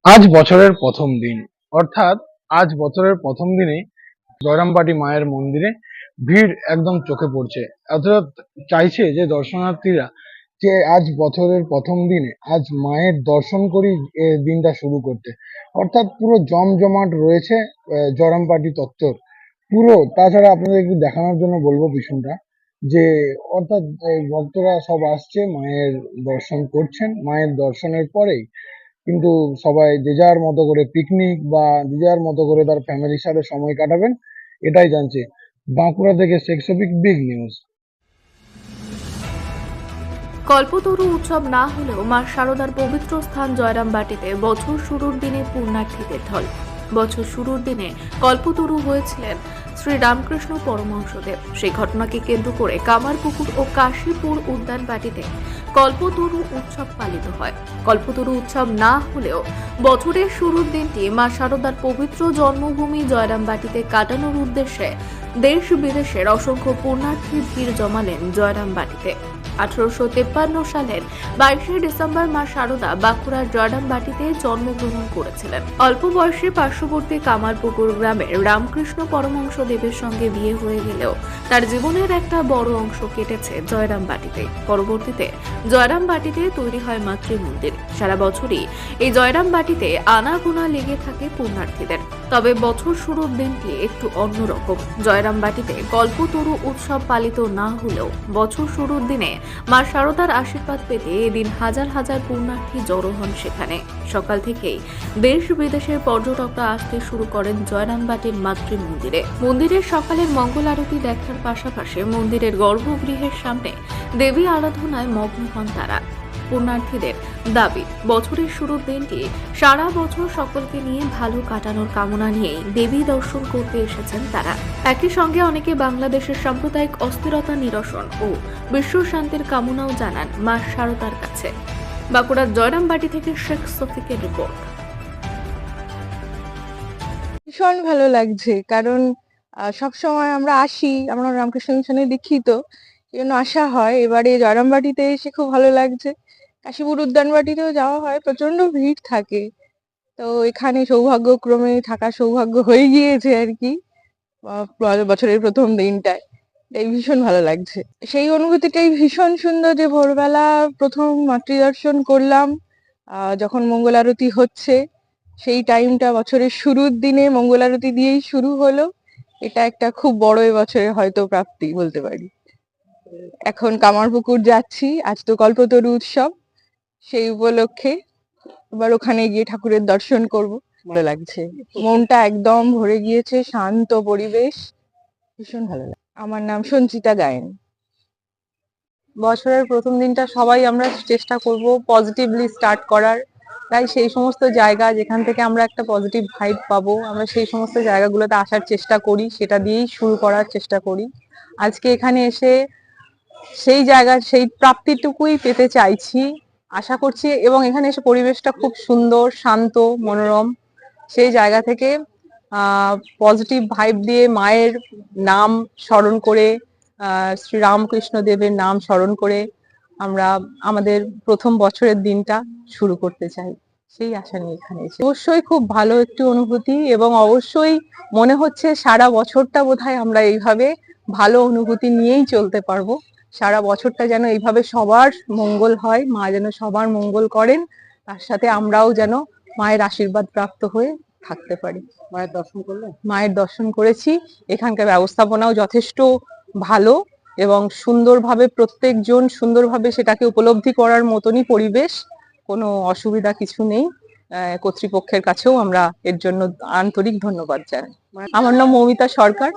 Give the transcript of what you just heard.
আজ বছরের প্রথম দিন, অর্থাৎ আজ বছরের প্রথম দিনে জয়রামবাটি মায়ের মন্দিরে ভিড় একদম চোখে পড়ছে। অর্থাৎ চাইছে যে দর্শনার্থীরা যে আজ বছরের প্রথম দিনে আজ মায়ের দর্শন করেই দিনটা শুরু করতে। অর্থাৎ পুরো জমজমাট রয়েছে জয়রামবাটি চত্বর পুরো। তাছাড়া আপনাদের একটু দেখানোর জন্য বলবো পিছনটা, যে অর্থাৎ এই ভক্তরা সব আসছে, মায়ের দর্শন করছেন। মায়ের দর্শনের পরেই কিন্তু সবাই যে যার মতো করে পিকনিক বা যে যার মতো করে তার ফ্যামিলির সাথে সময় কাটাবেন, এটাই জানছে। বাঁকুড়া থেকে শেখ শফিক, বিগ নিউজ। কল্পতরু উৎসব না হলেও মা শারদার পবিত্র স্থান জয়রামবাটিতে বছর শুরুর দিনে পুণ্যার্থীদের ঢল। বছর শুরুর দিনে কল্পতরু হয়েছিলেন শ্রী রামকৃষ্ণ পরমহংসদেব। সেই ঘটনাকে কেন্দ্র করে কামারপুকুর ও কাশীপুর উদ্যানবাটিতে কল্পতরু উৎসব পালিত হয়। কল্পতরু উৎসব না হলেও বছরের শুরুর দিনটি মা শারদার পবিত্র জন্মভূমি জয়রামবাটিতে কাটানোর উদ্দেশ্যে দেশ বিদেশের অসংখ্য পুণ্যার্থী ভিড় জমালেন জয়রামবাটিতে। 1853 সালের 22 ডিসেম্বর মা শারদা বাঁকুড়ার জয়রামবাটিতে জন্মগ্রহণ করেছিলেন। অল্প বয়সে পার্শ্ববর্তী কামারপুকুর গ্রামের রামকৃষ্ণ পরমহংসদেবের সঙ্গে বিয়ে হয়ে গেলেও তার জীবনের একটা বড় অংশ কেটেছে জয়রামবাটিতে। পরবর্তীতে জয়রামবাটিতে তৈরি হয় মাতৃমন্দির। সারা বছরই এই জয়রামবাটিতে আনাগোনা লেগে থাকে পুণ্যার্থীদের। তবে বছর শুরুর দিনটি একটু অন্যরকম। জয়রামবাটিতে কল্পতরু উৎসব পালিত না হলেও বছর শুরুর দিনে মা শারদার আশীর্বাদ পেতে এদিন হাজার হাজার পুণ্যার্থী জড়ো হন সেখানে। সকাল থেকেই দেশ বিদেশের পর্যটকরা আসতে শুরু করেন জয়রামবাটির মাতৃমন্দিরে। মন্দিরের সকালের মঙ্গল আরতি দেখার পাশাপাশি মন্দিরের গর্ভগৃহের সামনে দেবী আরাধনায় মগ্ন হন তারা। পুণ্যার্থীদের দাবি, বছরের শুরুর দিনটি সারা বছর সকলকে নিয়ে ভালো কাটানোর কামনা নিয়েই দেবী দর্শন করতে এসেছেন তারা। একই সঙ্গে অনেকে বাংলাদেশের সাম্প্রদায়িক অস্থিরতা নিরসন ও বিশ্ব শান্তির কামনাও জানান মা শারদার কাছে। বাঁকুড়ার জয়রামবাটি থেকে শেখ শফিকের রিপোর্ট। ভীষণ ভালো লাগছে, কারণ সবসময় আমরা আসি, আমরা রামকৃষ্ণ মিশনে দীক্ষিত, এই জন্য আসা হয়। এবারে জয়রামবাটিতে এসে খুব ভালো লাগছে। কাশীপুর উদ্যানবাটিতেও যাওয়া হয়, প্রচন্ড ভিড় থাকে। তো এখানে সৌভাগ্যক্রমে থাকার সৌভাগ্য হয়ে গিয়েছে আর কি, বছরের প্রথম দিনটায়। এটাই ভীষণ ভালো লাগছে। সেই অনুভূতিটাই ভীষণ সুন্দর যে ভোরবেলা প্রথম মাতৃদর্শন করলাম, যখন মঙ্গল আরতি হচ্ছে সেই টাইমটা বছরের শুরুর দিনে মঙ্গল আরতি দিয়েই শুরু হলো। এটা একটা খুব বড় এবছরের হয়তো প্রাপ্তি বলতে পারি। এখন কামারপুকুর যাচ্ছি, আজ তো কল্পতরু উৎসব, সেই উপলক্ষে এবার ওখানে গিয়ে ঠাকুরের দর্শন করব। ভালো লাগছে, মনটা একদম ভরে গিয়েছে, শান্ত পরিবেশ, ভীষণ ভালো লাগে। আমার নাম সঞ্চিতা গায়েন। বছরের প্রথম দিনটা সবাই আমরা চেষ্টা করব পজিটিভলি স্টার্ট করার, তাই সেই সমস্ত জায়গা যেখান থেকে আমরা একটা পজিটিভ ভাইব পাবো, আমরা সেই সমস্ত জায়গাগুলোতে আসার চেষ্টা করি, সেটা দিয়েই শুরু করার চেষ্টা করি। আজকে এখানে এসে সেই জায়গার সেই প্রাপ্তিটুকুই পেতে চাইছি, আশা করছি। এবং এখানে এসে পরিবেশটা খুব সুন্দর, শান্ত, মনোরম। সেই জায়গা থেকে পজিটিভ ভাইব দিয়ে মায়ের নাম স্মরণ করে, শ্রী রামকৃষ্ণ দেবের নাম স্মরণ করে আমরা আমাদের প্রথম বছরের দিনটা শুরু করতে চাই, সেই আশা নিয়ে এখানে এসে। অবশ্যই খুব ভালো একটি অনুভূতি, এবং অবশ্যই মনে হচ্ছে সারা বছরটা বোধহয় আমরা এইভাবে ভালো অনুভূতি নিয়েই চলতে পারবো। সারা বছরটা যেন এইভাবে সবার মঙ্গল হয়, মা যেন সবার মঙ্গল করেন, তার সাথে আমরাও যেন মায়ের আশীর্বাদ প্রাপ্ত হয়ে থাকতে পারি। মায়ের দর্শন করলে? মায়ের দর্শন করেছি। এখানকার ব্যবস্থাপনাও যথেষ্ট ভালো এবং সুন্দরভাবে প্রত্যেকজন সুন্দরভাবে সেটাকে উপলব্ধি করার মতনই পরিবেশ, কোনো অসুবিধা কিছু নেই। কর্তৃপক্ষের কাছেও আমরা এর জন্য আন্তরিক ধন্যবাদ জানাই। আমার নাম মৌমিতা সরকার।